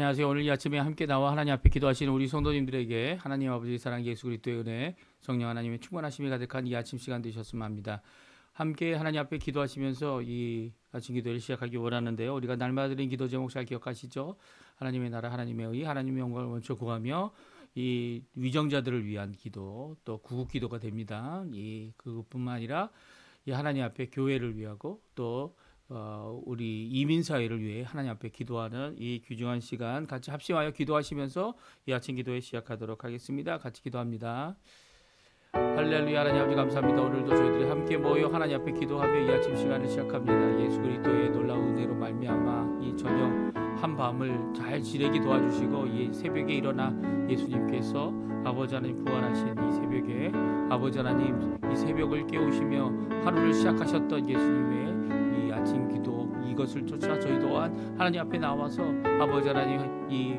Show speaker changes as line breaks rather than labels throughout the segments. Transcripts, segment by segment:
안녕하세요. 오늘 이 아침에 함께 나와 하나님 앞에 기도하시는 우리 성도님들에게 하나님 아버지 사랑 예수 그리스도의 은혜, 성령 하나님의 충만하심이 가득한 이 아침 시간 되셨으면 합니다. 함께 하나님 앞에 기도하시면서 이 아침 기도를 시작하기 원하는데요. 우리가 날마다 드린 기도 제목 잘 기억하시죠? 하나님의 나라, 하나님의 의, 하나님의 영광을 먼저 구하며 이 위정자들을 위한 기도, 또 구국 기도가 됩니다. 그것뿐만 아니라 이 하나님 앞에 교회를 위하고 또 우리 이민사회를 위해 하나님 앞에 기도하는 이 귀중한 시간 같이 합심하여 기도하시면서 이 아침 기도에 시작하도록 하겠습니다. 같이 기도합니다. 할렐루야. 하나님 아버지 감사합니다. 오늘도 저희들이 함께 모여 하나님 앞에 기도하며 이 아침 시간을 시작합니다. 예수 그리스도의 놀라운 은혜로 말미암아 이 저녁 한 밤을 잘 지내기 도와주시고 이 새벽에 일어나 예수님께서 아버지 하나님 부활하신 이 새벽에 아버지 하나님 이 새벽을 깨우시며 하루를 시작하셨던 예수님의 이 아침 기도 이것을 쫓아 저희 또한 하나님 앞에 나와서 아버지 하나님 이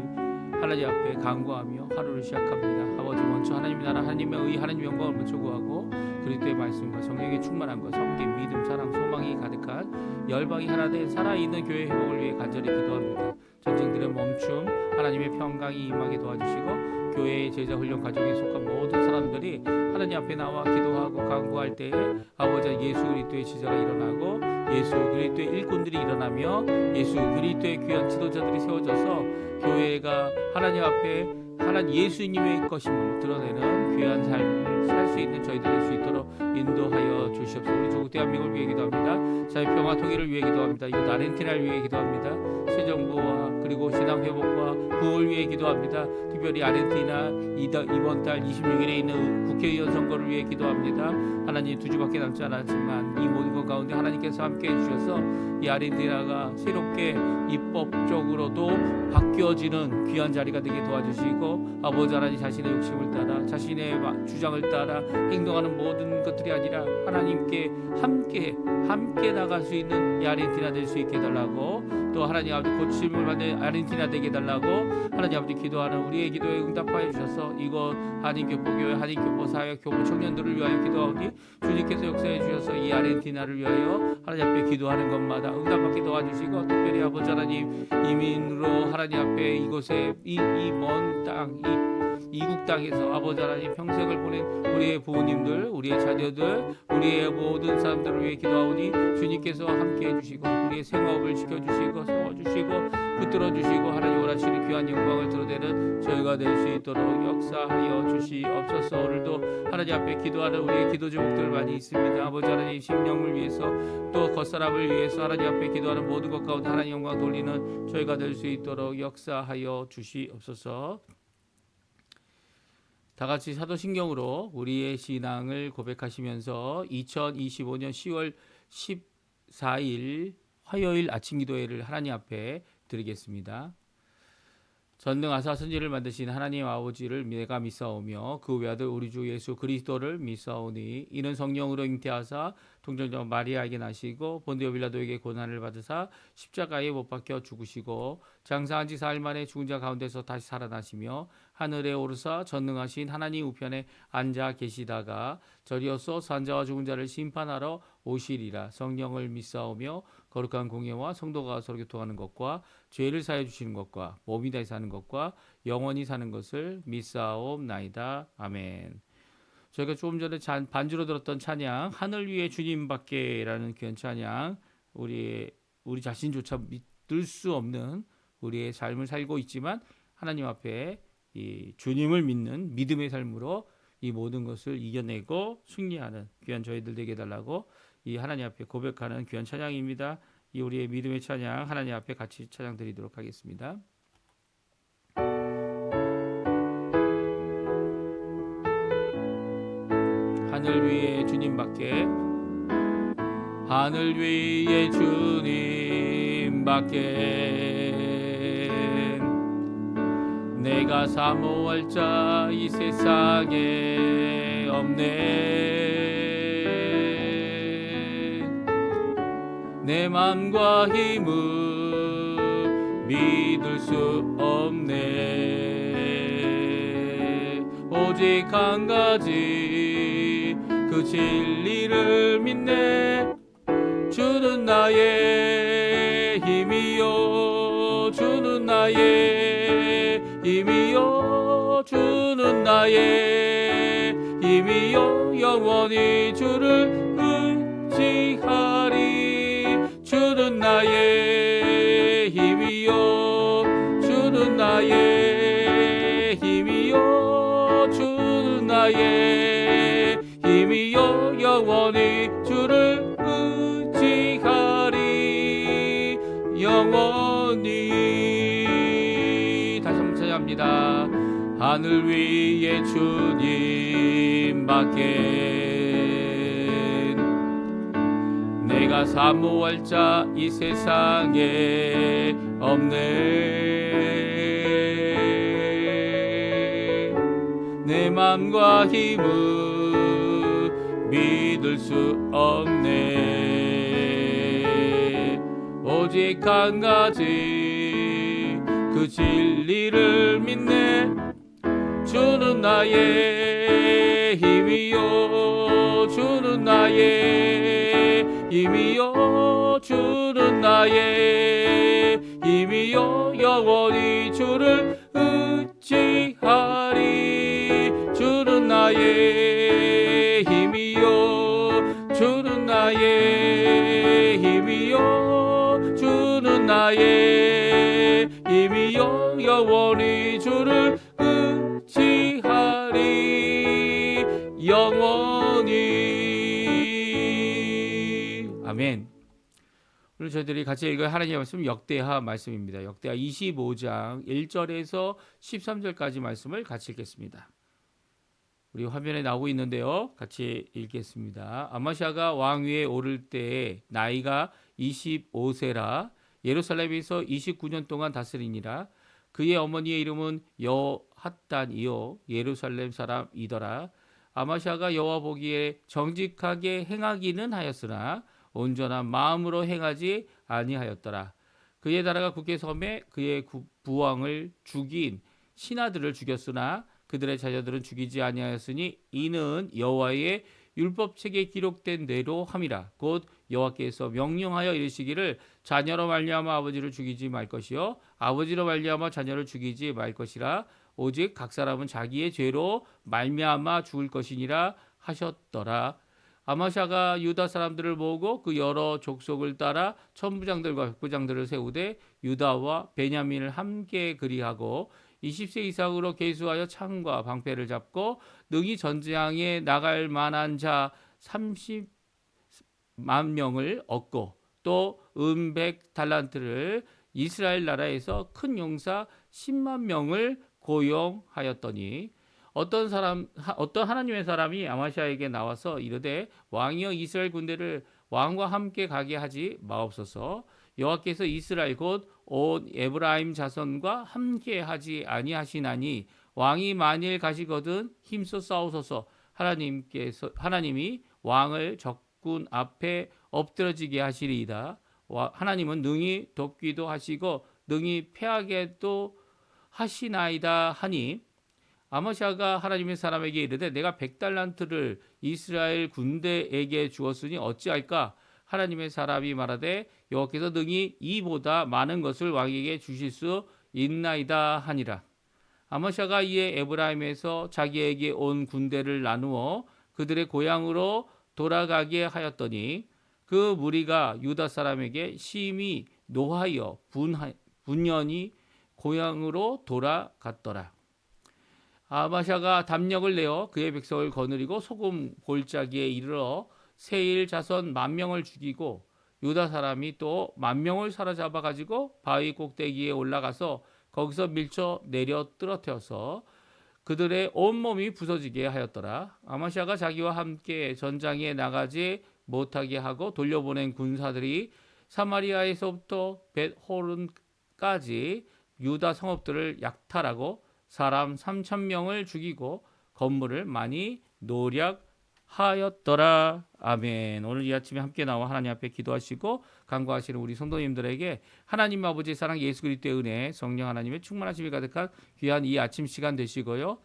하나님 앞에 간구하며 하루를 시작합니다. 아버지 먼저 하나님의 나라 하나님의 의 하나님의 영광을 먼저 구하고 그리스도의 말씀과 성령의 충만한 것 섬김 믿음 사랑 소망이 가득한 열방이 하나 된 살아있는 교회 회복을 위해 간절히 기도합니다. 전쟁들의 멈춤 하나님의 평강이 임하게 도와주시고 교회의 제자 훈련 가정에 속한 모든 사람들이 하나님 앞에 나와 기도하고 간구할 때에 아버지 예수 그리스도의 지자가 일어나고 예수 그리스도의 일꾼들이 일어나며 예수 그리스도의 귀한 지도자들이 세워져서 교회가 하나님 앞에 하나님 예수님의 것임을 드러내는 귀한 삶을 살 수 있는 저희들 될 수 있도록 인도하여 주시옵소서. 우리 조국 대한민국을 위해 기도합니다. 자유 평화 통일을 위해 기도합니다. 이곳 아르헨티나를 위해 기도합니다. 새 정부와 그리고 신앙 회복과 구호를 위해 기도합니다. 특별히 아르헨티나 이번 달 26일에 있는 국회의원 선거를 위해 기도합니다. 하나님 두 주밖에 남지 않았지만 이 모든 것 가운데 하나님께서 함께 해주셔서 이 아르헨티나가 새롭게 입법적으로도 바뀌어지는 귀한 자리가 되게 도와주시고 아버지 하나님 자신의 욕심을 따라 자신의 주장을 따라 행동하는 모든 것들이 아니라 하나님께 함께 나갈 수 있는 이 아르헨티나 될 수 있게 해달라고 또 하나님 아버지 고침을 받는 아르헨티나 되게 해달라고 하나님 아버지 기도하는 우리의 기도에 응답하여 주셔서 이곳 한인교포교회 한인교포사역 교포 청년들을 위하여 기도하오니 주님께서 역사해 주셔서 이 아르헨티나를 위하여 하나님 앞에 기도하는 것마다 응답받게 도와주시고 특별히 아버지 하나님 이민으로 하나님 앞에 이곳에 이 먼 땅 이국 땅에서 아버지 하나님 평생을 보낸 우리의 부모님들 우리의 자녀들 우리의 모든 사람들을 위해 기도하오니 주님께서 함께 해주시고 우리의 생업을 지켜주시고 세워주시고 붙들어주시고 하나님 원하시는 귀한 영광을 드러내는 저희가 될 수 있도록 역사하여 주시옵소서. 오늘도 하나님 앞에 기도하는 우리의 기도 제목들 많이 있습니다. 아버지 하나님 심령을 위해서 또 겉사람을 위해서 하나님 앞에 기도하는 모든 것 가운데 하나님 영광 돌리는 저희가 될 수 있도록 역사하여 주시옵소서. 다 같이 사도신경으로 우리의 신앙을 고백하시면서 2025년 10월 14일 화요일 아침 기도회를 하나님 앞에 드리겠습니다. 전능하사 선지를 만드신 하나님 아버지를 내가 믿사오며 그 외아들 우리 주 예수 그리스도를 믿사오니 이는 성령으로 잉태하사 동정녀 마리아에게 나시고 본디오 빌라도에게 고난을 받으사 십자가에 못 박혀 죽으시고 장사한 지 사흘 만에 죽은 자 가운데서 다시 살아나시며 하늘에 오르사 전능하신 하나님 우편에 앉아 계시다가 저리어서 산자와 죽은 자를 심판하러 오시리라. 성령을 믿사오며 거룩한 공예와 성도가 서로 교통하는 것과 죄를 사해 주시는 것과 몸이 다시 사는 것과 영원히 사는 것을 믿사옵나이다. 아멘. 저희가 조금 전에 반주로 들었던 찬양 하늘 위에 주님밖에라는 귀한 찬양 우리 자신조차 믿을 수 없는 우리의 삶을 살고 있지만 하나님 앞에 이 주님을 믿는 믿음의 삶으로 이 모든 것을 이겨내고 승리하는 귀한 저희들 되게 해달라고 이 하나님 앞에 고백하는 귀한 찬양입니다. 이 우리의 믿음의 찬양 하나님 앞에 같이 찬양 드리도록 하겠습니다. 하늘 위에 주님밖에 하늘 위에 주님밖에 내가 사모할 자 이 세상에 없네. 내 맘과 힘은 믿을 수 없네. 오직 한 가지 그 진리를 믿네. 주는 나의 힘이요 주는 나의 힘이여 주는 나의 힘이여 영원히 주를 의지하리. 주는 나의 힘이여 주는 나의 힘이여 주는 나의 힘이여 영원히 주를 의지하리. 영원히. 다시 한번 찬양합니다. 하늘 위에 주님밖엔 내가 사모할 자 이 세상에 없네. 내 맘과 힘은 믿을 수 없네. 오직 한 가지 그 진리를 믿네. 주는 나의 힘이요 주는 나의 힘이요 주는 나의 힘이요 영원히 주를 의지하리. 주는 나의 힘이요 주는 나의 힘이요 주는 나의 힘이요 영원히 주를 의지하리. 영원히. 아멘. 오늘 저희들이 같이 읽을 하나님의 말씀 역대하 말씀입니다. 역대하 25장 1절에서 13절까지 말씀을 같이 읽겠습니다. 우리 화면에 나오고 있는데요. 같이 읽겠습니다. 아마시아가 왕위에 오를 때에 나이가 25세라 예루살렘에서 29년 동안 다스리니라. 그의 어머니의 이름은 여핫단이요 예루살렘 사람이더라. 아마시아가 여호와 보기에 정직하게 행하기는 하였으나 온전한 마음으로 행하지 아니하였더라. 그의 나라가 굳게 섬에 그의 부왕을 죽인 신하들을 죽였으나 그들의 자녀들은 죽이지 아니하였으니 이는 여호와의 율법책에 기록된 대로 함이라. 곧 여호와께서 명령하여 이르시기를 자녀로 말미암아 아버지를 죽이지 말 것이요 아버지로 말미암아 자녀를 죽이지 말 것이라. 오직 각 사람은 자기의 죄로 말미암아 죽을 것이니라 하셨더라. 아마샤가 유다 사람들을 모으고 그 여러 족속을 따라 천부장들과 백부장들을 세우되 유다와 베냐민을 함께 그리하고 20세 이상으로 계수하여 창과 방패를 잡고 능히 전장에 나갈 만한 자 30만 명을 얻고 또 은백 달란트를 이스라엘 나라에서 큰 용사 10만 명을 고용하였더니 어떤 하나님의 사람이 아마시아에게 나와서 이르되 왕이여 이스라엘 군대를 왕과 함께 가게 하지 마옵소서. 여호와께서 이스라엘 곧 온 에브라임 자손과 함께 하지 아니하시나니 왕이 만일 가시거든 힘써 싸우소서. 하나님이 왕을 적군 앞에 엎드러지게 하시리이다. 하나님은 능히 돕기도 하시고 능히 패하게도 하시나이다 하니 아마시아가 하나님의 사람에게 이르되 내가 100달란트를 이스라엘 군대에게 주었으니 어찌할까? 하나님의 사람이 말하되 여호와께서 능히 이보다 많은 것을 왕에게 주실 수 있나이다 하니라. 아마시아가 이에 에브라임에서 자기에게 온 군대를 나누어 그들의 고향으로 돌아가게 하였더니 그 무리가 유다 사람에게 심히 노하여 분연히 고향으로 돌아갔더라. 아마시아가 담력을 내어 그의 백성을 거느리고 소금 골짜기에 이르러 세일 자손 10,000명을 죽이고 유다 사람이 또 10,000명을 사로잡아 가지고 바위 꼭대기에 올라가서 거기서 밀쳐 내려 떨어뜨려서 그들의 온몸이 부서지게 하였더라. 아마시아가 자기와 함께 전장에 나가지 못하게 하고 돌려보낸 군사들이 사마리아에서부터 벳호른까지 유다 성읍들을 약탈하고 사람 3,000명을 죽이고 건물을 많이 노략하였더라. 아멘. 오늘 이 아침에 함께 나와 하나님 앞에 기도하시고 간구하시는 우리 성도님들에게 하나님 아버지의 사랑 예수 그리스도의 은혜 성령 하나님의 충만하심이 가득한 귀한 이 아침 시간 되시고요.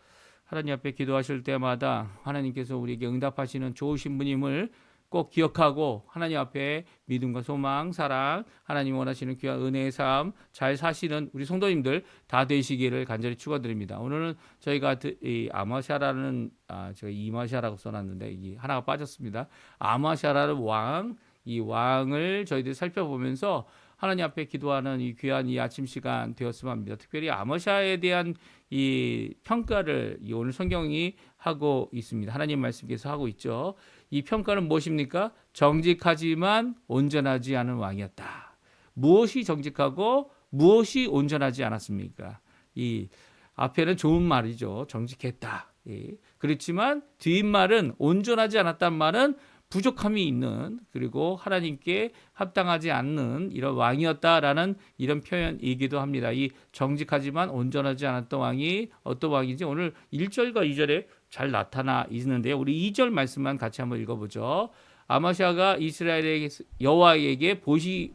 하나님 앞에 기도하실 때마다 하나님께서 우리에게 응답하시는 좋으신 분임을 꼭 기억하고 하나님 앞에 믿음과 소망, 사랑, 하나님 원하시는 귀한 은혜의 삶 잘 사시는 우리 성도님들 다 되시기를 간절히 축원드립니다. 오늘은 저희가 이 아마샤라는 제가 이마샤라고 써놨는데 이 하나가 빠졌습니다. 아마샤라는 왕, 이 왕을 저희들이 살펴보면서 하나님 앞에 기도하는 이 귀한 이 아침 시간 되었으면 합니다. 특별히 아마샤에 대한 이 평가를 이 오늘 성경이 하고 있습니다. 하나님 말씀께서 하고 있죠. 이 평가는 무엇입니까? 정직하지만 온전하지 않은 왕이었다. 무엇이 정직하고 무엇이 온전하지 않았습니까? 이 앞에는 좋은 말이죠. 정직했다. 예. 그렇지만 뒷말은 온전하지 않았단 말은 부족함이 있는, 그리고 하나님께 합당하지 않는 이런 왕이었다라는 이런 표현이기도 합니다. 이 정직하지만 온전하지 않았던 왕이 어떤 왕인지 오늘 1절과 2절에 잘 나타나 있는데요. 우리 2절 말씀만 같이 한번 읽어보죠. 아마샤가 이스라엘에게 여호와에게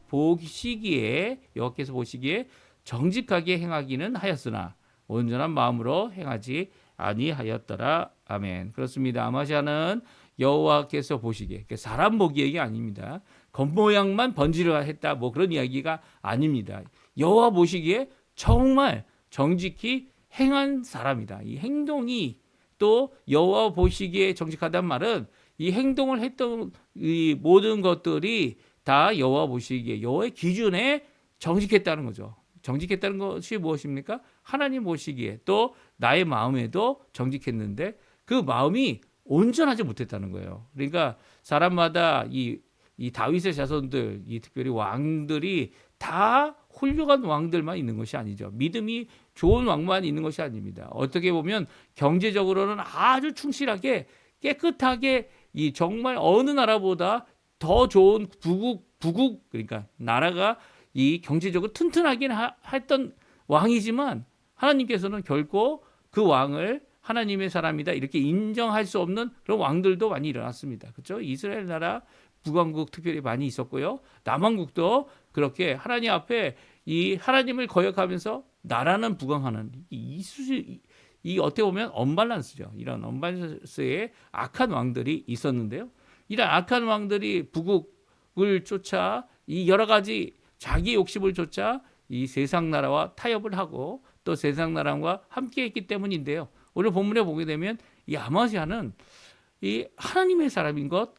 보시기에 여호와께서 보시기에 정직하게 행하기는 하였으나 온전한 마음으로 행하지 아니하였더라. 아멘. 그렇습니다. 아마샤는 여호와께서 보시기에, 사람 보기에 아닙니다. 겉모양만 번지르 했다, 뭐 그런 이야기가 아닙니다. 여호와 보시기에 정말 정직히 행한 사람이다. 이 행동이 또 여호와 보시기에 정직하다는 말은 이 행동을 했던 이 모든 것들이 다 여호와 보시기에, 여호와의 기준에 정직했다는 거죠. 정직했다는 것이 무엇입니까? 하나님 보시기에 또 나의 마음에도 정직했는데 그 마음이 온전하지 못했다는 거예요. 그러니까 사람마다 이 다윗의 자손들, 이 특별히 왕들이 다 훌륭한 왕들만 있는 것이 아니죠. 믿음이 좋은 왕만 있는 것이 아닙니다. 어떻게 보면 경제적으로는 아주 충실하게 깨끗하게 이 정말 어느 나라보다 더 좋은 부국 그러니까 나라가 이 경제적으로 튼튼하긴 했던 왕이지만 하나님께서는 결코 그 왕을 하나님의 사람이다 이렇게 인정할 수 없는 그런 왕들도 많이 일어났습니다. 그렇죠? 이스라엘 나라 북왕국 특별히 많이 있었고요. 남왕국도 그렇게 하나님 앞에 이 하나님을 거역하면서 나라는 부강하는 이 어떻게 보면 언밸런스죠. 이런 언밸런스의 악한 왕들이 있었는데요. 이런 악한 왕들이 부국을 쫓아 이 여러 가지 자기 욕심을 쫓아 이 세상 나라와 타협을 하고 또 세상 나라와 함께했기 때문인데요. 오늘 본문에 보게 되면 이 아마시아는 이 하나님의 사람인 것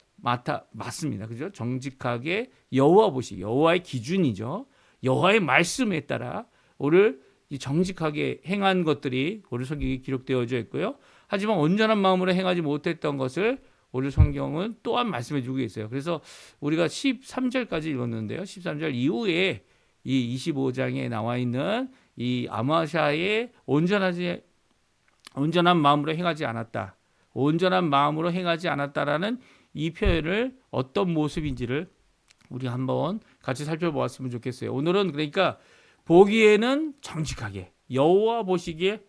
맞습니다. 그죠? 정직하게 여호와 보시, 여호와의 기준이죠. 여호와의 말씀에 따라 오늘 이 정직하게 행한 것들이 오늘 성경에 기록되어져 있고요. 하지만 온전한 마음으로 행하지 못했던 것을 오늘 성경은 또한 말씀해 주고 있어요. 그래서 우리가 13절까지 읽었는데요. 13절 이후에 이 25장에 나와 있는 이 아마샤의 온전한 마음으로 행하지 않았다. 온전한 마음으로 행하지 않았다라는 이 표현을 어떤 모습인지를 우리 한번 같이 살펴보았으면 좋겠어요. 오늘은 그러니까 보기에는 정직하게, 여호와 보시기에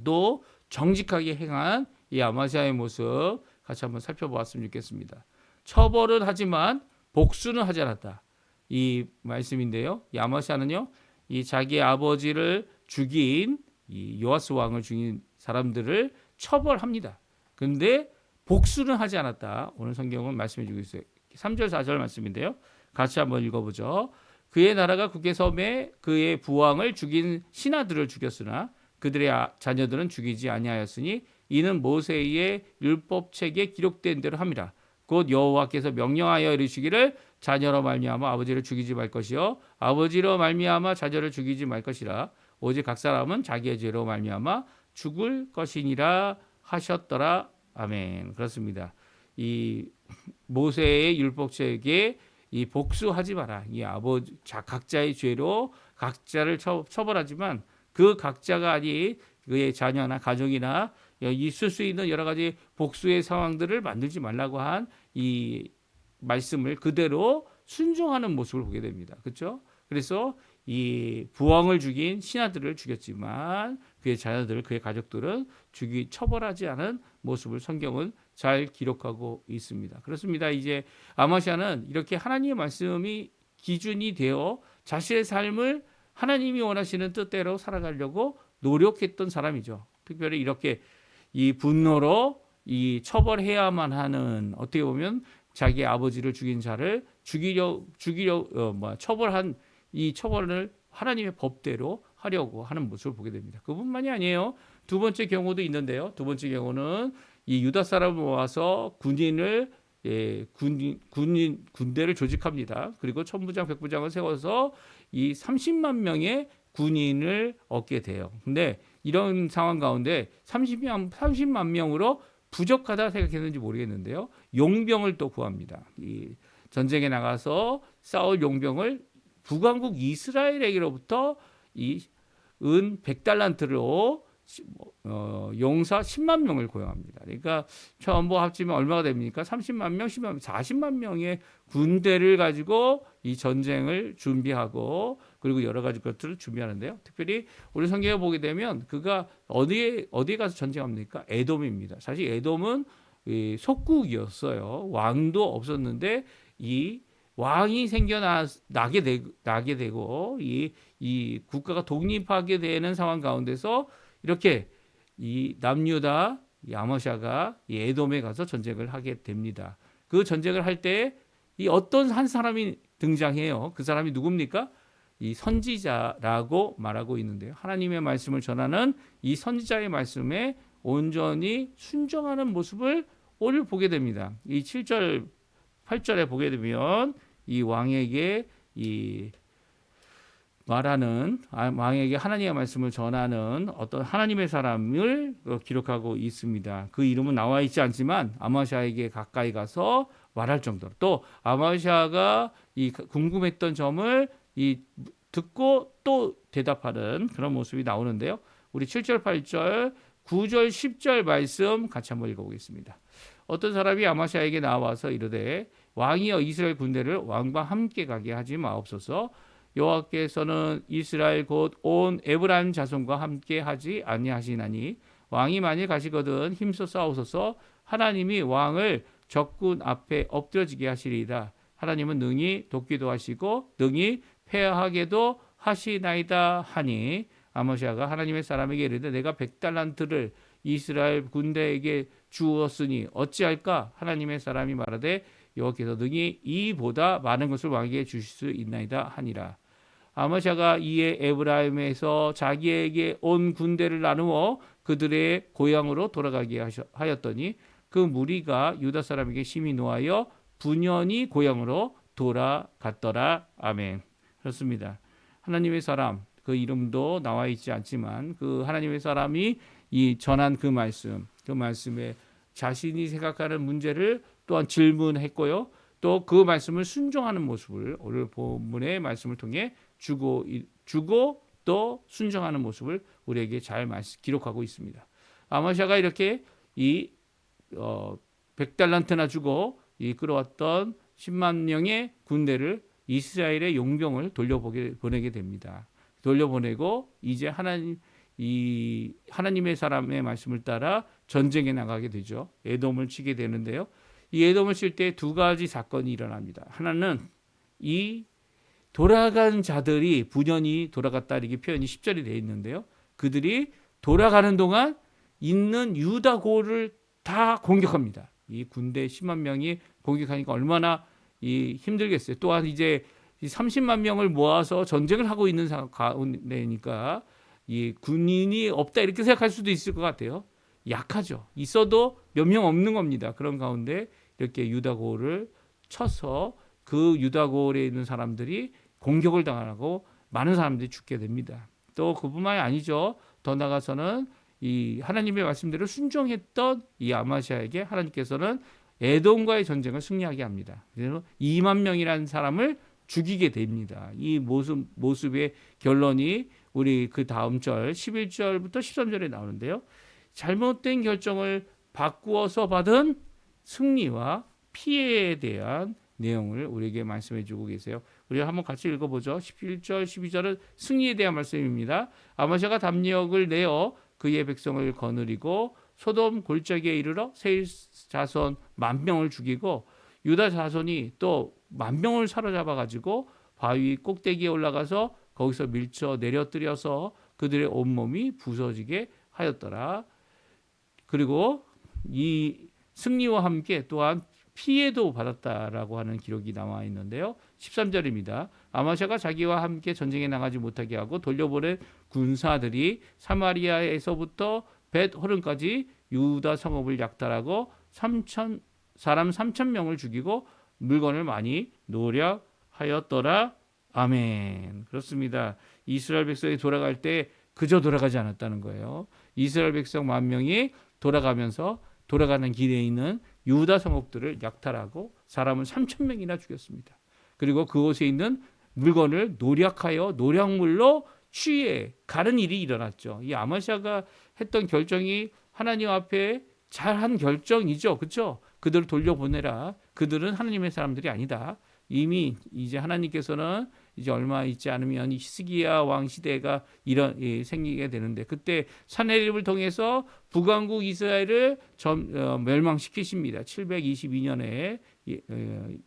또 정직하게 행한 이 아마샤의 모습 같이 한번 살펴보았으면 좋겠습니다. 처벌은 하지만 복수는 하지 않았다. 이 말씀인데요. 이 아마샤는요, 이 자기 아버지를 죽인 이 요아스 왕을 죽인 사람들을 처벌합니다. 그런데 복수는 하지 않았다. 오늘 성경은 말씀해 주고 있어요. 3절 4절 말씀인데요. 같이 한번 읽어보죠. 그의 나라가 국계 섬에 그의 부왕을 죽인 신하들을 죽였으나 그들의 자녀들은 죽이지 아니하였으니 이는 모세의 율법책에 기록된 대로 함이라. 곧 여호와께서 명령하여 이르시기를 자녀로 말미암아 아버지를 죽이지 말 것이요 아버지로 말미암아 자녀를 죽이지 말 것이라. 오직 각 사람은 자기의 죄로 말미암아 죽을 것이니라 하셨더라. 아멘. 그렇습니다. 이 모세의 율법책에 이 복수하지 마라. 이 아버지 각자의 죄로 각자를 처벌하지만 그 각자가 아닌 그의 자녀나 가족이나 있을 수 있는 여러 가지 복수의 상황들을 만들지 말라고 한 이 말씀을 그대로 순종하는 모습을 보게 됩니다. 그렇죠? 그래서 이 부왕을 죽인 신하들을 죽였지만 그의 자녀들, 그의 가족들은 처벌하지 않은 모습을 성경은 잘 기록하고 있습니다. 그렇습니다. 이제 아마샤는 이렇게 하나님의 말씀이 기준이 되어 자신의 삶을 하나님이 원하시는 뜻대로 살아가려고 노력했던 사람이죠. 특별히 이렇게 이 분노로 이 처벌해야만 하는 어떻게 보면 자기 아버지를 죽인 자를 처벌한 이 처벌을 하나님의 법대로 하려고 하는 모습을 보게 됩니다. 그뿐만이 아니에요. 두 번째 경우도 있는데요. 두 번째 경우는 이 유다 사람을 모아서 군대를 조직합니다. 그리고 천부장, 백부장을 세워서 이 30만 명의 군인을 얻게 돼요. 근데 이런 상황 가운데 30만 명으로 부족하다 생각했는지 모르겠는데요. 용병을 또 구합니다. 이 전쟁에 나가서 싸울 용병을 북왕국 이스라엘에게로부터 이 은 100달란트로 용사 10만 명을 고용합니다. 그러니까 전부 합치면 얼마가 됩니까? 30만 명, 10만 명, 40만 명의 군대를 가지고 이 전쟁을 준비하고 그리고 여러 가지 것들을 준비하는데요. 특별히 우리 성경에 보게 되면 그가 어디에 가서 전쟁합니까? 에돔입니다. 사실 에돔은 속국이었어요. 왕도 없었는데 이 왕이 생겨나게 되고 이 국가가 독립하게 되는 상황 가운데서 이렇게 이 남유다 이 아모샤가 이 에돔에 가서 전쟁을 하게 됩니다. 그 전쟁을 할 때 이 어떤 한 사람이 등장해요. 그 사람이 누굽니까? 이 선지자라고 말하고 있는데요. 하나님의 말씀을 전하는 이 선지자의 말씀에 온전히 순종하는 모습을 오늘 보게 됩니다. 이 7절, 8절에 보게 되면 이 왕에게 왕에게 하나님의 말씀을 전하는 어떤 하나님의 사람을 기록하고 있습니다. 그 이름은 나와 있지 않지만 아마샤에게 가까이 가서 말할 정도로 또 아마샤가 이 궁금했던 점을 듣고 또 대답하는 그런 모습이 나오는데요. 우리 7절, 8절, 9절, 10절 말씀 같이 한번 읽어보겠습니다. 어떤 사람이 아마샤에게 나와서 이르되 왕이여 이스라엘 군대를 왕과 함께 가게 하지 마옵소서. 여호와께서는 이스라엘 곧 온 에브라임 자손과 함께 하지 아니하시나니 왕이 만일 가시거든 힘써 싸우소서. 하나님이 왕을 적군 앞에 엎드려지게 하시리이다. 하나님은 능히 돕기도 하시고 능히 패하게도 하시나이다 하니 아모시아가 하나님의 사람에게 이르되 내가 100달란트를 이스라엘 군대에게 주었으니 어찌할까? 하나님의 사람이 말하되 여호와께서 능히 이보다 많은 것을 왕에게 주실 수 있나이다 하니라. 아모샤가 이에 에브라임에서 자기에게 온 군대를 나누어 그들의 고향으로 돌아가게 하였더니 그 무리가 유다 사람에게 심히 노하여 분연히 고향으로 돌아갔더라. 아멘. 그렇습니다. 하나님의 사람, 그 이름도 나와 있지 않지만 그 하나님의 사람이 이 전한 그 말씀에 자신이 생각하는 문제를 또한 질문했고요. 또 그 말씀을 순종하는 모습을 오늘 본문의 말씀을 통해 주고 또 순종하는 모습을 우리에게 잘 기록하고 있습니다. 아마샤가 이렇게 100달란트나 주고 끌어왔던 10만 명의 군대를 이스라엘의 용병을 돌려보내게 됩니다. 돌려보내고 이제 하나님의 사람의 말씀을 따라 전쟁에 나가게 되죠. 에돔을 치게 되는데요. 이 에돔을 칠 때 두 가지 사건이 일어납니다. 하나는 이 돌아간 자들이 분연히 돌아갔다 이렇게 표현이 10절이 되어 있는데요. 그들이 돌아가는 동안 있는 유다고를 다 공격합니다. 이 군대 10만 명이 공격하니까 얼마나 힘들겠어요. 또한 이제 30만 명을 모아서 전쟁을 하고 있는 가운데니까 이 군인이 없다 이렇게 생각할 수도 있을 것 같아요. 약하죠. 있어도 몇 명 없는 겁니다. 그런 가운데 이렇게 유다고를 쳐서 그 유다고에 있는 사람들이 공격을 당하고 많은 사람들이 죽게 됩니다. 또 그뿐만이 아니죠. 더 나아가서는 이 하나님의 말씀대로 순종했던 이 아마시아에게 하나님께서는 에돔과의 전쟁을 승리하게 합니다. 그래서 2만 명이라는 사람을 죽이게 됩니다. 이 모습의 결론이 우리 그 다음 절 11절부터 13절에 나오는데요. 잘못된 결정을 바꾸어서 받은 승리와 피해에 대한 내용을 우리에게 말씀해 주고 계세요. 우리가 한번 같이 읽어보죠. 11절, 12절은 승리에 대한 말씀입니다. 아마샤가 담력을 내어 그의 백성을 거느리고 소돔 골짜기에 이르러 세일 자손 10,000명을 죽이고 유다 자손이 또 10,000명을 사로잡아 가지고 바위 꼭대기에 올라가서 거기서 밀쳐 내려뜨려서 그들의 온몸이 부서지게 하였더라. 그리고 이 승리와 함께 또한 피해도 받았다라고 하는 기록이 나와 있는데요. 13절입니다. 아마샤가 자기와 함께 전쟁에 나가지 못하게 하고 돌려보낸 군사들이 사마리아에서부터 벳호른까지 유다 성읍을 약탈하고 사람 3,000명을 죽이고 물건을 많이 노략하였더라. 아멘. 그렇습니다. 이스라엘 백성이 돌아갈 때 그저 돌아가지 않았다는 거예요. 이스라엘 백성 10,000명이 돌아가면서 돌아가는 길에 있는 유다 성읍들을 약탈하고 사람은 3,000명이나 죽였습니다. 그리고 그곳에 있는 물건을 노략하여 노략물로 취해 가는 일이 일어났죠. 이 아마샤가 했던 결정이 하나님 앞에 잘한 결정이죠. 그렇죠? 그들을 돌려보내라. 그들은 하나님의 사람들이 아니다. 이미 이제 하나님께서는 이제 얼마 있지 않으면 이 히스기야 왕 시대가 생기게 되는데 그때 산헤립을 통해서 북왕국 이스라엘을 멸망시키십니다. 722년에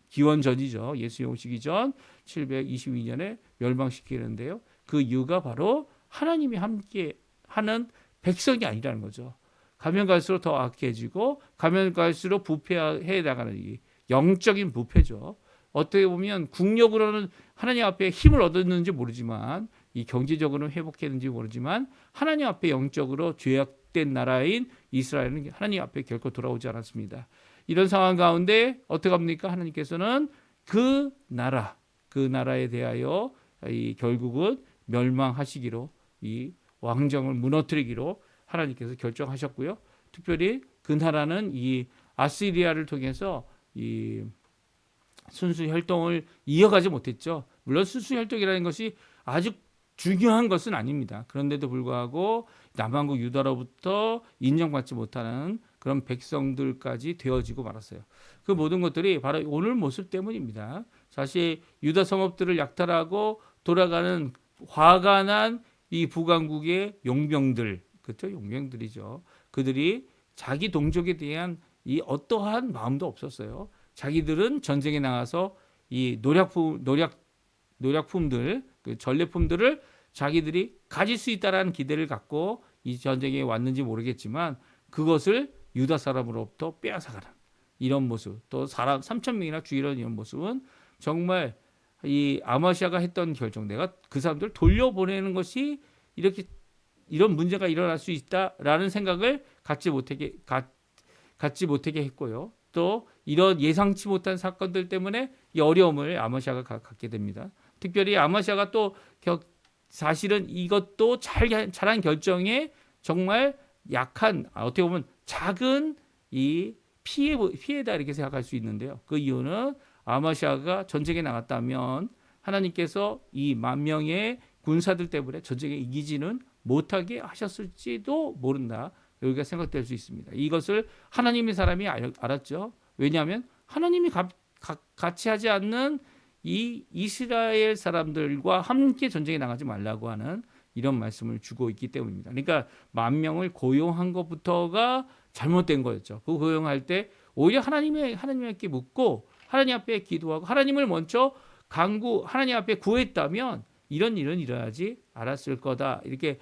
기원 전이죠. 예수 오시기 전 722년에 멸망시키는데요. 그 이유가 바로 하나님이 함께 하는 백성이 아니라는 거죠. 가면 갈수록 더 악해지고 가면 갈수록 부패해 나가는 이 영적인 부패죠. 어떻게 보면 국력으로는 하나님 앞에 힘을 얻었는지 모르지만 이 경제적으로는 회복했는지 모르지만 하나님 앞에 영적으로 죄악된 나라인 이스라엘은 하나님 앞에 결코 돌아오지 않았습니다. 이런 상황 가운데 어떻게 합니까? 하나님께서는 그 나라에 대하여 결국은 멸망하시기로 이 왕정을 무너뜨리기로 하나님께서 결정하셨고요. 특별히 그 나라는 이 아시리아를 통해서 이 순수 혈통을 이어가지 못했죠. 물론 순수 혈통이라는 것이 아주 중요한 것은 아닙니다. 그런데도 불구하고 남왕국 유다로부터 인정받지 못하는 그런 백성들까지 되어지고 말았어요. 그 모든 것들이 바로 오늘 모습 때문입니다. 사실 유다 성읍들을 약탈하고 돌아가는 화가 난 이 북왕국의 용병들, 그렇죠? 용병들이죠. 그들이 자기 동족에 대한 이 어떠한 마음도 없었어요. 자기들은 전쟁에 나가서 이 노략품들, 그 전래품들을 자기들이 가질 수 있다라는 기대를 갖고 이 전쟁에 왔는지 모르겠지만 그것을 유다 사람으로부터 빼앗아가는 이런 모습, 또 사람 3,000명이나 죽이려는 이런 모습은 정말 이 아마시아가 했던 결정, 내가 그 사람들을 돌려보내는 것이 이런 문제가 일어날 수 있다라는 생각을 갖지 못하게 했고요. 또 이런 예상치 못한 사건들 때문에 이 어려움을 아마시아가 갖게 됩니다. 특별히 아마시아가 또 사실은 이것도 잘한 결정에 정말 약한, 어떻게 보면 작은 이 피해다 이렇게 생각할 수 있는데요. 그 이유는 아마시아가 전쟁에 나갔다면 하나님께서 이 10,000명의 군사들 때문에 전쟁에 이기지는 못하게 하셨을지도 모른다. 여기가 생각될 수 있습니다. 이것을 하나님의 사람이 알았죠. 왜냐하면 하나님이 같이 하지 않는 이 이스라엘 사람들과 함께 전쟁에 나가지 말라고 하는 이런 말씀을 주고 있기 때문입니다. 그러니까 10,000명을 고용한 것부터가 잘못된 거였죠. 그 고용할 때 오히려 하나님께 묻고 하나님 앞에 기도하고 하나님을 먼저 하나님 앞에 구했다면 이런 일은 일어나지 않았을 거다. 이렇게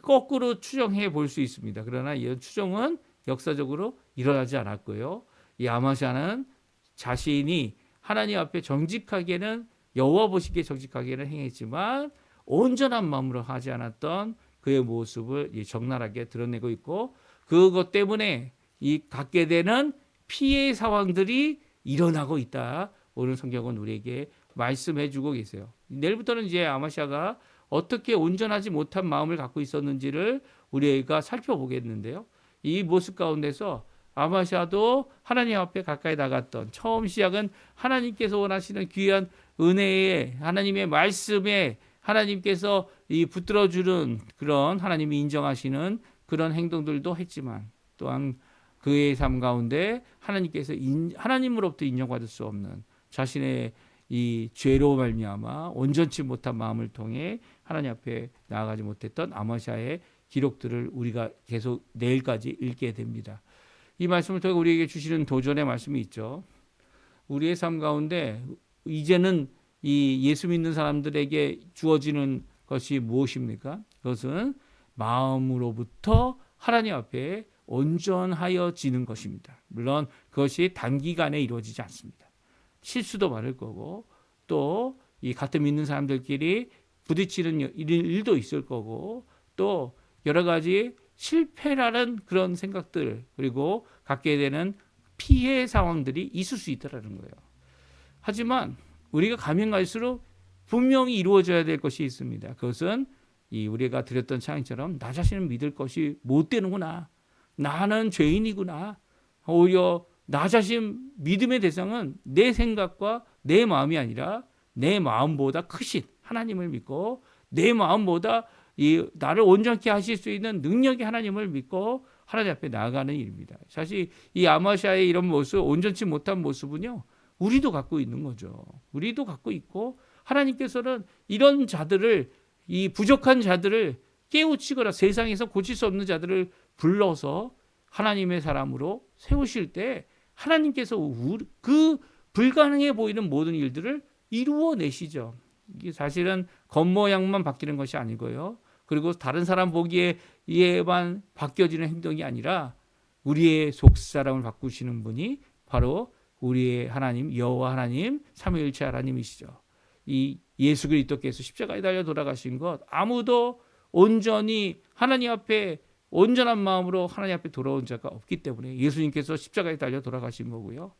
거꾸로 추정해 볼 수 있습니다. 그러나 이런 추정은 역사적으로 일어나지 않았고요. 이 아마시아는 자신이 하나님 앞에 정직하게는 여호와 보시기에 정직하게는 행했지만 온전한 마음으로 하지 않았던 그의 모습을 적나라하게 드러내고 있고 그것 때문에 이 갖게 되는 피해 상황들이 일어나고 있다. 오늘 성경은 우리에게 말씀해주고 계세요. 내일부터는 이제 아마시아가 어떻게 온전하지 못한 마음을 갖고 있었는지를 우리가 살펴보겠는데요. 이 모습 가운데서 아마시아도 하나님 앞에 가까이 나갔던 처음 시작은 하나님께서 원하시는 귀한 은혜에 하나님의 말씀에 하나님께서 이 붙들어주는 그런 하나님이 인정하시는 그런 행동들도 했지만 또한 그의 삶 가운데 하나님께서 하나님으로부터 인정받을 수 없는 자신의 이 죄로 말미암아 온전치 못한 마음을 통해 하나님 앞에 나아가지 못했던 아마시아의 기록들을 우리가 계속 내일까지 읽게 됩니다. 이 말씀을 통해 우리에게 주시는 도전의 말씀이 있죠. 우리의 삶 가운데 이제는 이 예수 믿는 사람들에게 주어지는 것이 무엇입니까? 그것은 마음으로부터 하나님 앞에 온전하여지는 것입니다. 물론 그것이 단기간에 이루어지지 않습니다. 실수도 많을 거고 또 이 같은 믿는 사람들끼리 부딪히는 일도 있을 거고 또 여러 가지 실패라는 그런 생각들 그리고 갖게 되는 피해 상황들이 있을 수 있다는 거예요. 하지만 우리가 가면 갈수록 분명히 이루어져야 될 것이 있습니다. 그것은 우리가 드렸던 찬양처럼 나 자신을 믿을 것이 못 되는구나. 나는 죄인이구나. 오히려 나 자신 믿음의 대상은 내 생각과 내 마음이 아니라 내 마음보다 크신 하나님을 믿고 내 마음보다 나를 온전케 하실 수 있는 능력의 하나님을 믿고 하나님 앞에 나아가는 일입니다. 사실 이 아마샤의 이런 모습, 온전치 못한 모습은요, 우리도 갖고 있는 거죠. 우리도 갖고 있고 하나님께서는 이런 자들을 이 부족한 자들을 깨우치거나 세상에서 고칠 수 없는 자들을 불러서 하나님의 사람으로 세우실 때 하나님께서 그 불가능해 보이는 모든 일들을 이루어내시죠. 이게 사실은 겉모양만 바뀌는 것이 아니고요. 그리고 다른 사람 보기에만 바뀌어지는 행동이 아니라 우리의 속사람을 바꾸시는 분이 바로 우리의 하나님 여호와 하나님 삼위일체 하나님이시죠. 이 예수 그리스도께서 십자가에 달려 돌아가신 것 아무도 온전히 하나님 앞에 온전한 마음으로 하나님 앞에 돌아온 자가 없기 때문에 예수님께서 십자가에 달려 돌아가신 거고요.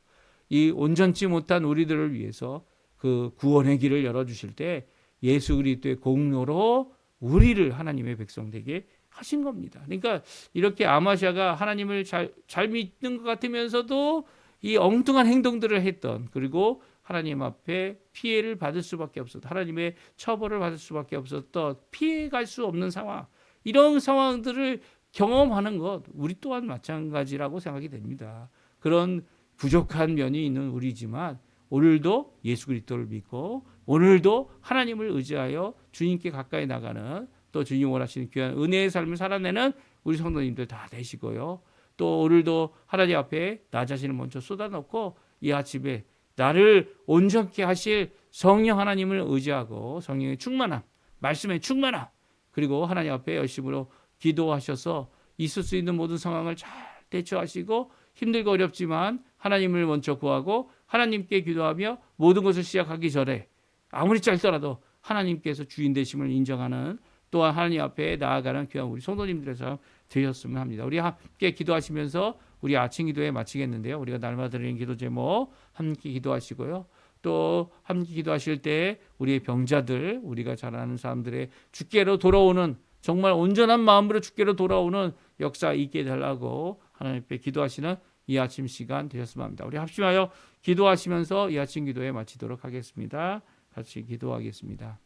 이 온전치 못한 우리들을 위해서 그 구원의 길을 열어주실 때 예수 그리스도의 공로로 우리를 하나님의 백성 되게 하신 겁니다. 그러니까 이렇게 아마샤가 하나님을 잘 믿는 것 같으면서도 이 엉뚱한 행동들을 했던 그리고 하나님 앞에 피해를 받을 수밖에 없었던 하나님의 처벌을 받을 수밖에 없었던 피해갈 수 없는 상황 이런 상황들을 경험하는 것 우리 또한 마찬가지라고 생각이 됩니다. 그런 부족한 면이 있는 우리지만 오늘도 예수 그리스도를 믿고 오늘도 하나님을 의지하여 주님께 가까이 나가는 또 주님 원하시는 귀한 은혜의 삶을 살아내는 우리 성도님들 다 되시고요. 또 오늘도 하나님 앞에 나 자신을 먼저 쏟아놓고 이 아침에 나를 온전케 하실 성령 하나님을 의지하고 성령의 충만함, 말씀의 충만함 그리고 하나님 앞에 열심으로 기도하셔서 있을 수 있는 모든 상황을 잘 대처하시고 힘들고 어렵지만 하나님을 먼저 구하고 하나님께 기도하며 모든 것을 시작하기 전에 아무리 짧더라도 하나님께서 주인 되심을 인정하는 또한 하나님 앞에 나아가는 귀한 우리 성도님들의 삶 되셨으면 합니다. 우리 함께 기도하시면서 우리 아침 기도에 마치겠는데요. 우리가 날마다 드리는 기도 제목 함께 기도하시고요. 또 함께 기도하실 때 우리의 병자들 우리가 잘 아는 사람들의 주께로 돌아오는 정말 온전한 마음으로 주께로 돌아오는 역사 있게 해달라고 하나님 앞에 기도하시는 이 아침 시간 되셨으면 합니다. 우리 합심하여 기도하시면서 이 아침 기도에 마치도록 하겠습니다. 같이 기도하겠습니다.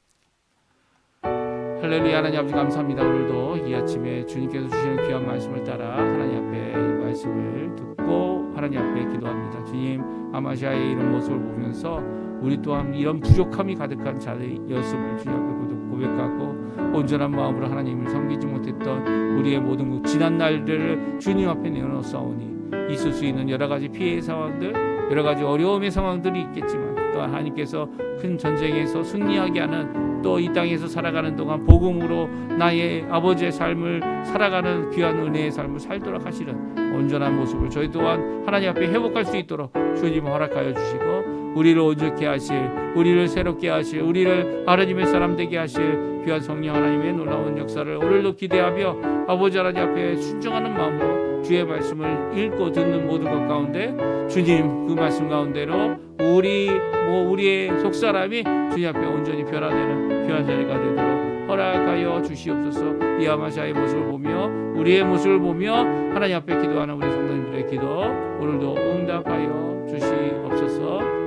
할렐루야. 하나님 아버지 감사합니다. 오늘도 이 아침에 주님께서 주시는 귀한 말씀을 따라 하나님 앞에 이 말씀을 듣고 하나님 앞에 기도합니다. 주님 아마샤의 이런 모습을 보면서 우리 또한 이런 부족함이 가득한 자였음을 주님 앞에 고백하고 온전한 마음으로 하나님을 섬기지 못했던 우리의 모든 지난 날들을 주님 앞에 내어놓사오니 있을 수 있는 여러 가지 피해 상황들 여러 가지 어려움의 상황들이 있겠지만 또한 하나님께서 큰 전쟁에서 승리하게 하는 또 이 땅에서 살아가는 동안 복음으로 나의 아버지의 삶을 살아가는 귀한 은혜의 삶을 살도록 하시는 온전한 모습을 저희 또한 하나님 앞에 회복할 수 있도록 주님 허락하여 주시고 우리를 온전케 하실 우리를 새롭게 하실 우리를 하나님의 사람 되게 하실 귀한 성령 하나님의 놀라운 역사를 오늘도 기대하며 아버지 하나님 앞에 순종하는 마음으로 주의 말씀을 읽고 듣는 모든 것 가운데 주님 그 말씀 가운데로 우리의 속사람이 주님 앞에 온전히 변화되는 귀한 자리가 되도록 허락하여 주시옵소서. 이 아마샤의 모습을 보며 우리의 모습을 보며 하나님 앞에 기도하는 우리 성도님들의 기도 오늘도 응답하여 주시옵소서.